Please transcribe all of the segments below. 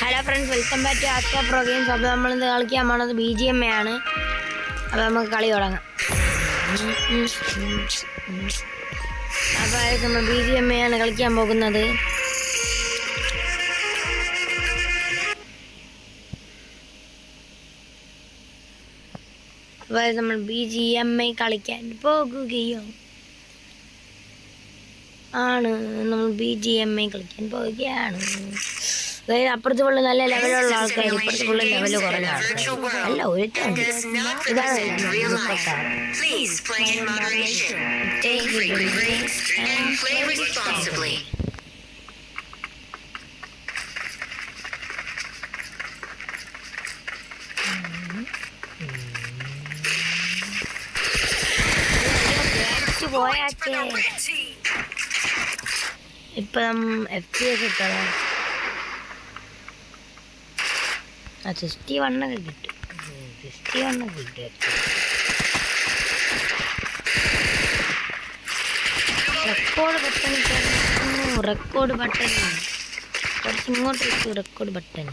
Hello friends, welcome back to Aska pro games. അപ്പോൾ നമ്മളിന്ന് കളിക്കാൻ പോണത് BGMA ആണ്. അപ്പോൾ നമുക്ക് കളി തുടങ്ങാം. അപ്പോൾ നമ്മൾ BGMA ആണ് കളിക്കാൻ പോകുന്നത്. അപ്പോൾ നമ്മൾ BGMA കളിക്കാൻ പോകുകയോ ആണ്. നമ്മൾ BGMA കളിക്കാൻ പോവുകയാണ്. അപ്പുറത്ത് ഫുള്ള് നല്ല ലെവലുള്ള ആൾക്കാർ, ഇപ്പുറത്ത് ഫുള്ള് ലെവല് കുറഞ്ഞ ആൾക്കാർ. അല്ല, ഒരുത്തുണ്ട്. ഇതാണ് പോയാച്ചേ. ഇപ്പം FPS ഇട്ടതാ 61 ഒക്കെ കിട്ടും. 61 ഒക്കെ കിട്ടും. റെക്കോർഡ് ബട്ടൺ റെക്കോർഡ് ബട്ടൺ കുറച്ച് ഇങ്ങോട്ട് വെച്ചു. റെക്കോർഡ് ബട്ടൺ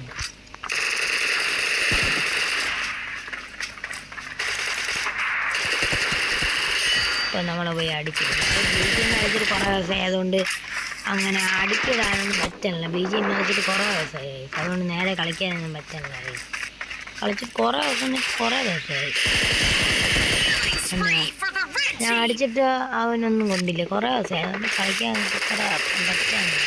ഇപ്പം നമ്മളെ പോയി അടിച്ചിട്ട് കളിച്ചിട്ട് കുറേ ദിവസമായി. അതുകൊണ്ട് അങ്ങനെ അടിക്കിടാനൊന്നും പറ്റണില്ല. BGMA കളിച്ചിട്ട് കുറേ ദിവസമായി. അതുകൊണ്ട് നേരെ കളിക്കാനൊന്നും പറ്റണില്ല. കളിച്ചിട്ട് കുറേ ദിവസമായി. ഞാൻ അടിച്ചിട്ട് അവനൊന്നും കൊണ്ടില്ല. കുറേ ദിവസമായി. അതുകൊണ്ട് കളിക്കാൻ കുറേ പറ്റാനില്ല.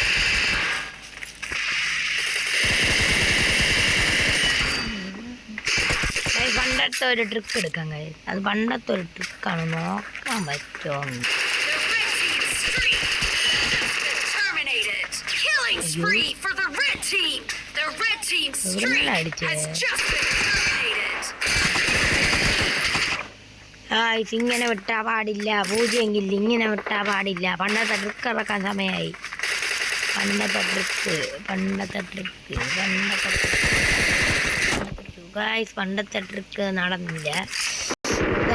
പണ്ടത്തെ ഒരു ട്രിക്ക് എടുക്കാൻ കഴിയും. അത് പണ്ടത്തെ ഒരു ട്രിക്കാണ്. നോക്കാൻ പറ്റുമോ? ഇങ്ങനെ വിട്ടാ പാടില്ല. 0 കില്ല് ഇങ്ങനെ വിട്ടാ പാടില്ല. പണ്ടത്തെ ട്രിക്ക് ഇറക്കാൻ സമയമായി. പണ്ടത്തെ ട്രിക്ക് പണ്ടത്തെ ട്രിക്ക് നടന്നില്ല.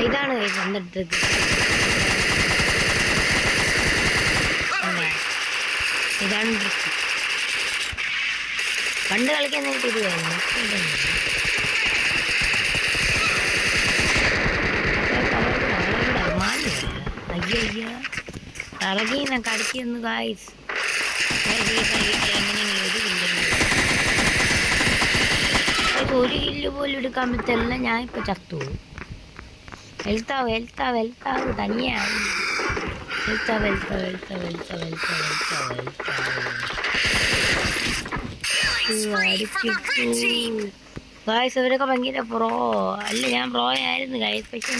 ഇതാണ് പണ്ടത്തെ ട്രിക്ക്. ഇതാണ് ട്രിക്ക്. പണ്ട് കളിക്കാൻ നേരിട്ട് ഇതുവായിരുന്നു. അയ്യോ ഇറങ്ങിന്ന് കടിക്കുന്നു. ഗായ്സ് എങ്ങനെയെങ്കിലും ഒരു കില്ല് പോലും എടുക്കാൻ പറ്റില്ല. ഞാൻ ഇപ്പൊ ചത്തു. വെൽത്താവ് തനിയാവും. ഗായ്സ് ഇവരൊക്കെ ഭയങ്കര പ്രോ. അല്ല, ഞാൻ പ്രോ ആയിരുന്നു ഗായ്സ്. പക്ഷെ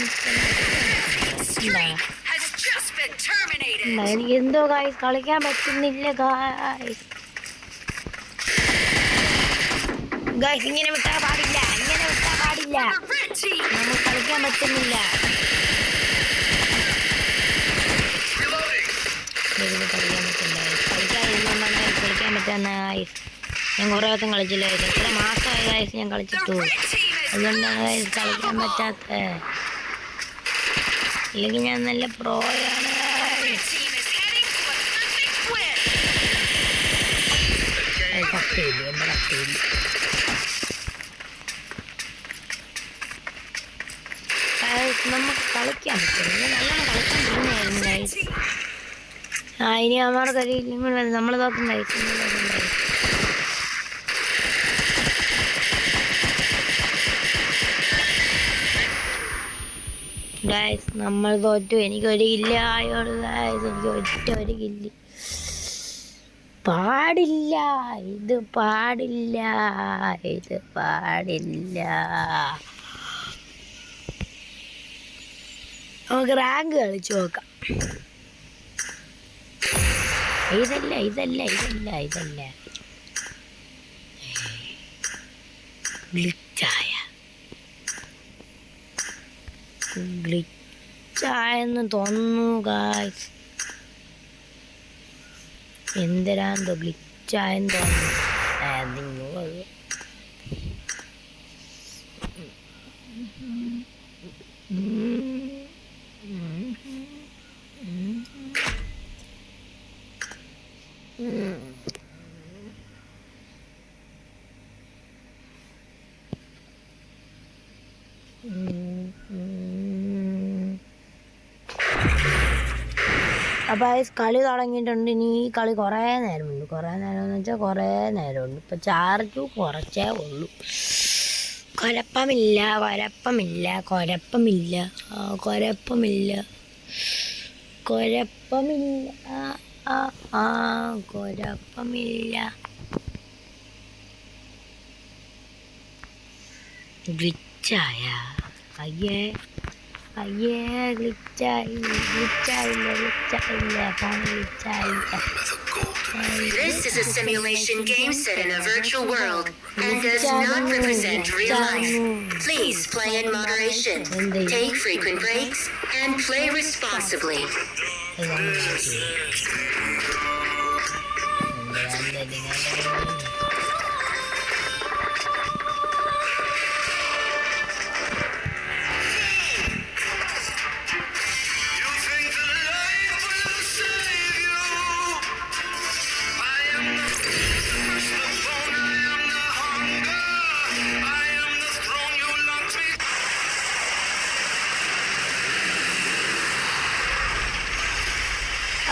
എനിക്ക് എന്തോ ഗായ്സ് കളിക്കാൻ പറ്റുന്നില്ല. ഗായ്സ് ഇങ്ങനെ വിട്ടാ പാടില്ല. നമുക്ക് കളിക്കാൻ പറ്റുന്നില്ല. കളിക്കാൻ പറ്റാന്ന ഗായ്സ്. ഞാൻ കുറേ ദിവസം കളിച്ചില്ല. എത്ര മാസമായി ഗായ്സ് ഞാൻ കളിച്ചിട്ടു. അതുകൊണ്ടാണ് ഗായ്സ് കളിക്കാൻ പറ്റാത്ത. അല്ലെങ്കിൽ ഞാൻ നല്ല പ്രോയാണ്. നമുക്ക് കളിക്കാൻ പറ്റില്ല. നല്ലോണം കളിക്കാൻ പറ്റുന്നതായിരുന്നു ഗായ്സ്. ഇനി അമ്മയുടെ കഴിയില്ലെങ്കിൽ നമ്മൾ നോക്കുന്ന ഗായ്സ്. നമ്മൾ തോറ്റു. എനിക്കൊരു കില്ല് ആയോളൂ ഗായ്സ്. എനിക്ക് ഒരു കില്ല്. പാടില്ല. ഇത് പാടില്ല. നമുക്ക് റാങ്ക് കളിച്ചു നോക്കാം. ഇതല്ല ഗ്ലിച്ചായെന്ന് തോന്നുന്നു ഗായ്സ്. എന്തിനാന്തോ ഗ്ലിച്ചായെന്ന് തോന്നുന്നു. അപ്പോൾ കളി തുടങ്ങിയിട്ടുണ്ട്. ഇനി ഈ കളി കുറേ നേരമുണ്ട്. കുറേ നേരമെന്ന് വെച്ചാൽ കുറേ നേരമുണ്ട്. ഇപ്പോൾ ചാർജ് കുറച്ചേ ഉള്ളൂ. കുഴപ്പമില്ല കുഴപ്പമില്ല കുഴപ്പമില്ല കുഴപ്പമില്ല കുഴപ്പമില്ല കുഴപ്പമില്ല. ഗ്ലിച്ചായ അയ്യേ അയ്യേ ഗ്ലിച്ചായില്ല phone ഗ്ലിച്ചായില്ല. This is a simulation game set in a virtual world and does not represent real life. Please play in moderation, take frequent breaks, and play responsibly.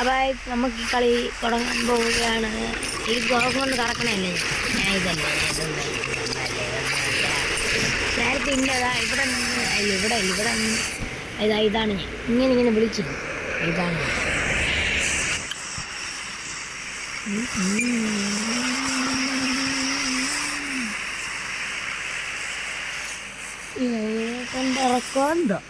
അപ്പോൾ നമുക്ക് ഈ കളി തുടങ്ങാൻ പോവുകയാണ്. ഈ ഗോളം കൊണ്ട് കറക്കണല്ലേ ഞാൻ ഇതല്ലേ നേരത്തെ ഇന്നതാ ഇവിടെ നിന്ന് ഇവിടെ ഇതാണ് ഞാൻ ഇങ്ങനെ വിളിച്ചില്ല. ഇതാണ് കൊണ്ടിറക്കണ്ടോ.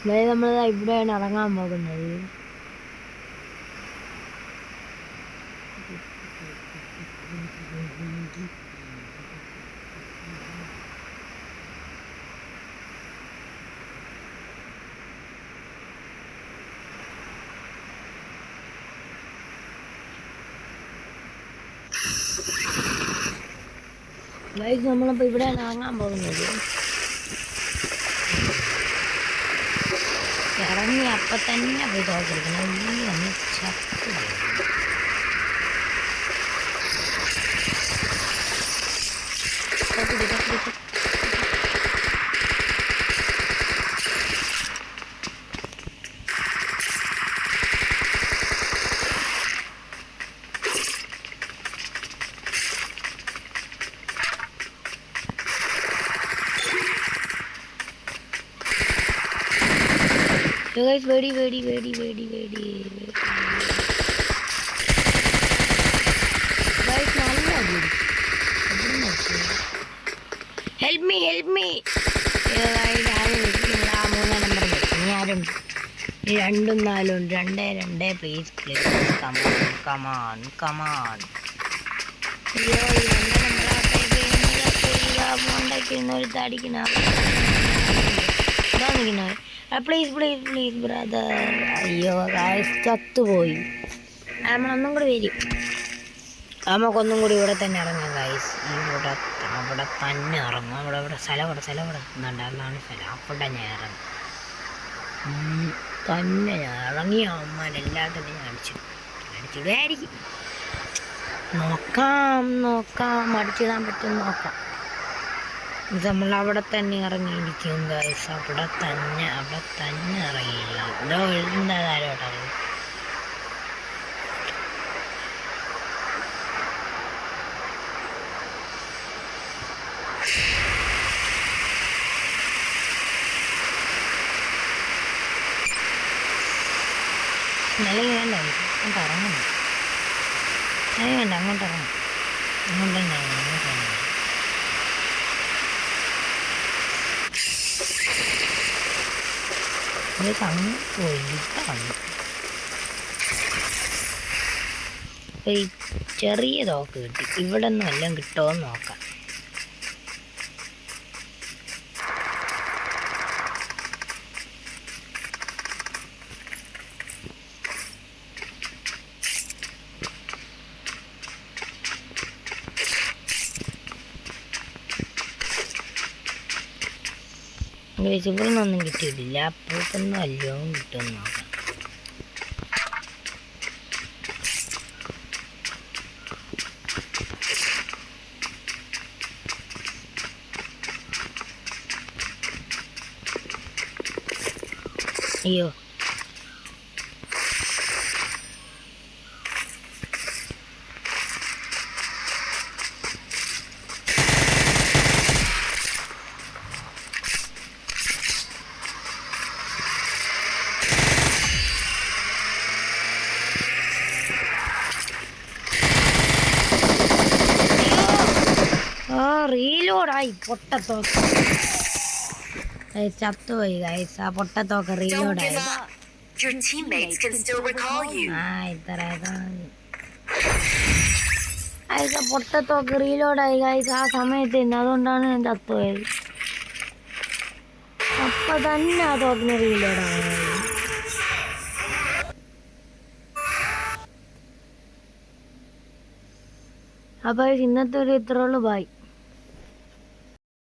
അതായത് നമ്മൾ ഇവിടെയാണ് ഇറങ്ങാൻ പോകുന്നത്. നമ്മളിപ്പോൾ ഇവിടെയാണ് ഇറങ്ങാൻ പോകുന്നത്. ഇറങ്ങി അപ്പം തന്നെ പോയി തോക്കെടുക്കണം. ഈ വന്ന് ചത്തു വെടി ഹെൽപ്പ് മീ 3 നമ്പർ ഇനി ആരുണ്ട്? 2 4 ഉണ്ട്. 2 പ്ലീസ് കമാൻ അയ്യോ 2 നമ്പർ ഒരു തടിക്കണ പ്ലീസ് ബ്രദർ. അയ്യോ ചത്തുപോയി. നമ്മളൊന്നും കൂടി വരും. നമുക്കൊന്നും കൂടി ഇവിടെ തന്നെ ഇറങ്ങാം ഗായ്സ്. അവിടെ തന്നെ ഇറങ്ങും. ഇവിടെ സ്ഥലം എന്നുണ്ട്. അതാണ് സ്ഥലം. അവിടെ ഞാൻ ഇറങ്ങും തന്നെ. ഞാൻ ഇറങ്ങിയ അമ്മമാരെല്ലാത്തിനും ഞാൻ അടിച്ചിടുമായിരിക്കും. നോക്കാം അടിച്ചിടാൻ പറ്റും നോക്കാം. ഇത് നമ്മൾ അവിടെ തന്നെ ഇറങ്ങിയിരിക്കും ഗായ്സ്. അവിടെ തന്നെ ഇറങ്ങിയിരിക്കും. ഇതോ എഴുതുന്നതാരോട്ടോ. അല്ലെങ്കിൽ വേണ്ട അങ്ങോട്ട് ഇറങ്ങണം. വേണ്ട അങ്ങോട്ട് ഇറങ്ങണം. അങ്ങോട്ട് തന്നെ അങ്ങ് പോയിട്ടാണ്. ഒരു ചെറിയ തോക്ക് കിട്ടി. ഇവിടെ നിന്ന് വല്ലതും കിട്ടുമോ എന്ന് നോക്കാം. ഇവിടുന്നൊന്നും കിട്ടിയിട്ടില്ല. അപ്പോഴത്തൊന്നും അല്ലയോ കിട്ടുമെന്ന് നോക്കാം. അയ്യോ റീലോഡായി പൊട്ടത്തോക്ക്. ചത്തുപോയി ഗൈസ്. ആ പൊട്ടത്തോക്ക് Don't റീലോഡായി. give up. Your teammates can still recall you. പൊട്ടത്തോക്ക് റീലോഡായി ഗൈസ്. ആ സമയത്ത് തന്നെ അതുകൊണ്ടാണ് ഞാൻ ചത്തുപോയത്. അപ്പൊ തന്നെ ആ തോക്കിന് റീലോഡായി. അപ്പൊ ഇന്നത്തെ ഒരു ഇത്രയുള്ളൂ. ബൈ.